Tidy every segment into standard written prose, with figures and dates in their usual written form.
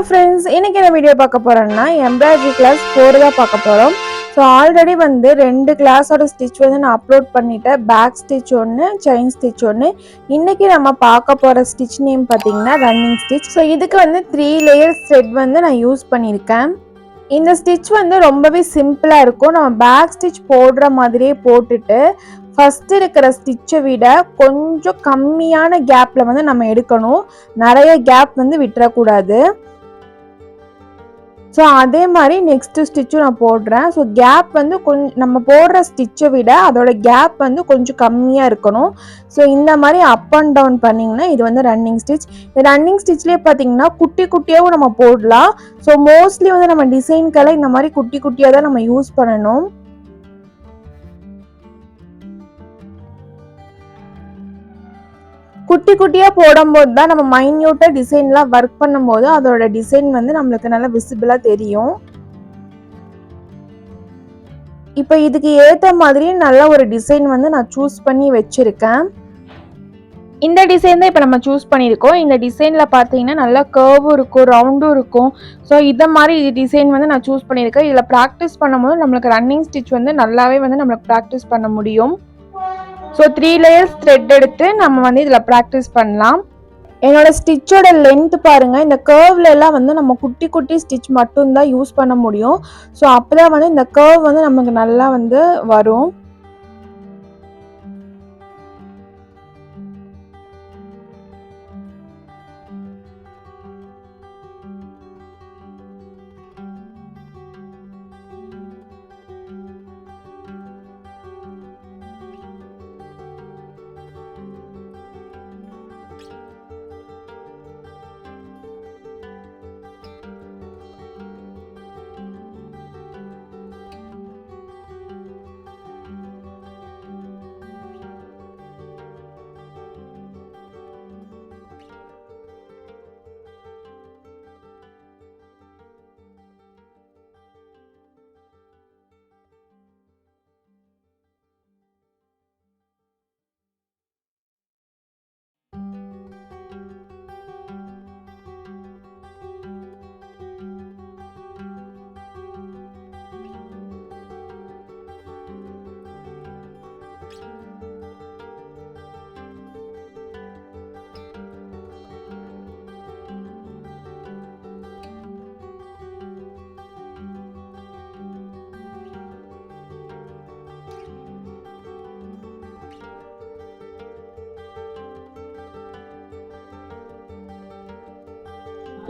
Friends, இன்னைக்கு என்ன video பார்க்க போறோம்னா எம்ப்ராய்டரி கிளாஸ் 4 தான் பார்க்க போறோம். ஸோ ஆல்ரெடி வந்து 2 கிளாஸோட ஸ்டிச் வந்து நான் அப்லோட் பண்ணிட்டேன். பேக் ஸ்டிச் ஒன்று, செயின் ஸ்டிச் ஒன்று. இன்னைக்கு நம்ம பார்க்க போகிற ஸ்டிச் நேம் பார்த்தீங்கன்னா ரன்னிங் ஸ்டிச். ஸோ இதுக்கு வந்து 3 லேயர்ஸ் த்ரெட் வந்து நான் யூஸ் பண்ணியிருக்கேன். இந்த ஸ்டிச் வந்து ரொம்பவே சிம்பிளாக இருக்கும். நம்ம பேக் ஸ்டிச் போடுற மாதிரியே போட்டுட்டு ஃபஸ்ட்டு இருக்கிற ஸ்டிச்சை விட கொஞ்சம் கம்மியான கேப்பில் வந்து நம்ம எடுக்கணும். நிறைய கேப் வந்து விட்டுறக்கூடாது. ஸோ அதே மாதிரி நெக்ஸ்ட்டு ஸ்டிச்சும் நான் போடுறேன். ஸோ கேப் வந்து நம்ம போடுற ஸ்டிச்சை விட அதோட கேப் வந்து கொஞ்சம் கம்மியாக இருக்கணும். ஸோ இந்த மாதிரி அப் அண்ட் டவுன் பண்ணிங்கன்னா இது வந்து ரன்னிங் ஸ்டிச். இந்த ரன்னிங் ஸ்டிச்லேயே பார்த்தீங்கன்னா குட்டி குட்டியாகவும் நம்ம போடலாம். ஸோ மோஸ்ட்லி வந்து நம்ம டிசைன்கெல்லாம் இந்த மாதிரி குட்டி குட்டியாக தான் நம்ம யூஸ் பண்ணணும். குட்டி குட்டியாக போடும்போது தான் நம்ம மைன்யூட்டாக டிசைன்லாம் ஒர்க் பண்ணும்போது அதோட டிசைன் வந்து நம்மளுக்கு நல்லா விசிபிளாக தெரியும். இப்போ இதுக்கு ஏற்ற மாதிரி நல்ல ஒரு டிசைன் வந்து நான் சூஸ் பண்ணி வச்சுருக்கேன். இந்த டிசைன் தான் இப்போ நம்ம சூஸ் பண்ணியிருக்கோம். இந்த டிசைனில் பார்த்தீங்கன்னா நல்லா கர்வும் இருக்கும், ரவுண்டும் இருக்கும். ஸோ இதை மாதிரி டிசைன் வந்து நான் சூஸ் பண்ணியிருக்கேன். இதில் ப்ராக்டிஸ் பண்ணும்போது நம்மளுக்கு ரன்னிங் ஸ்டிச் வந்து நல்லாவே வந்து நம்மளுக்கு ப்ராக்டிஸ் பண்ண முடியும். ஸோ 3 லேயர்ஸ் த்ரெட் எடுத்து நம்ம வந்து இதில் ப்ராக்டிஸ் பண்ணலாம். என்னோட ஸ்டிச்சோட லென்த் பாருங்கள். இந்த கர்வ்ல எல்லாம் வந்து நம்ம குட்டி குட்டி ஸ்டிச் மட்டும்தான் யூஸ் பண்ண முடியும். ஸோ அப்போ தான் வந்து இந்த கர்வ் வந்து நமக்கு நல்லா வந்து வரும்.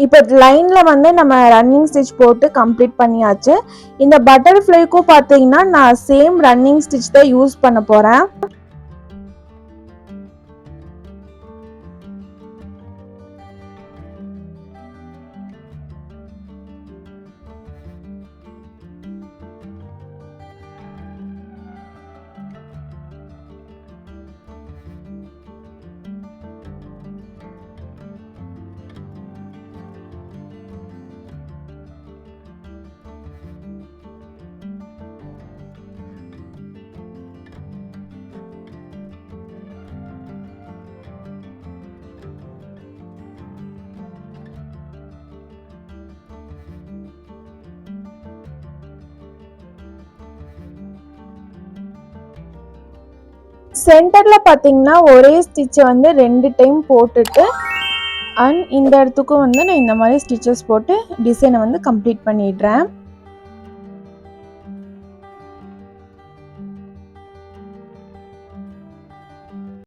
இப்போ லைனில் வந்து நம்ம ரன்னிங் ஸ்டிச் போட்டு கம்ப்ளீட் பண்ணியாச்சு. இந்த பட்டர்ஃப்ளைக்கும் பார்த்தீங்கன்னா நான் சேம் ரன்னிங் ஸ்டிச் தான் யூஸ் பண்ண போகிறேன். சென்டரில் பார்த்தீங்கன்னா ஒரே ஸ்டிச்சை வந்து 2 டைம் போட்டுட்டு அண்ட் இந்த இடத்துக்கும் வந்து நான் இந்த மாதிரி ஸ்டிச்சஸ் போட்டு டிசைனை வந்து கம்ப்ளீட் பண்ணிடுறேன்.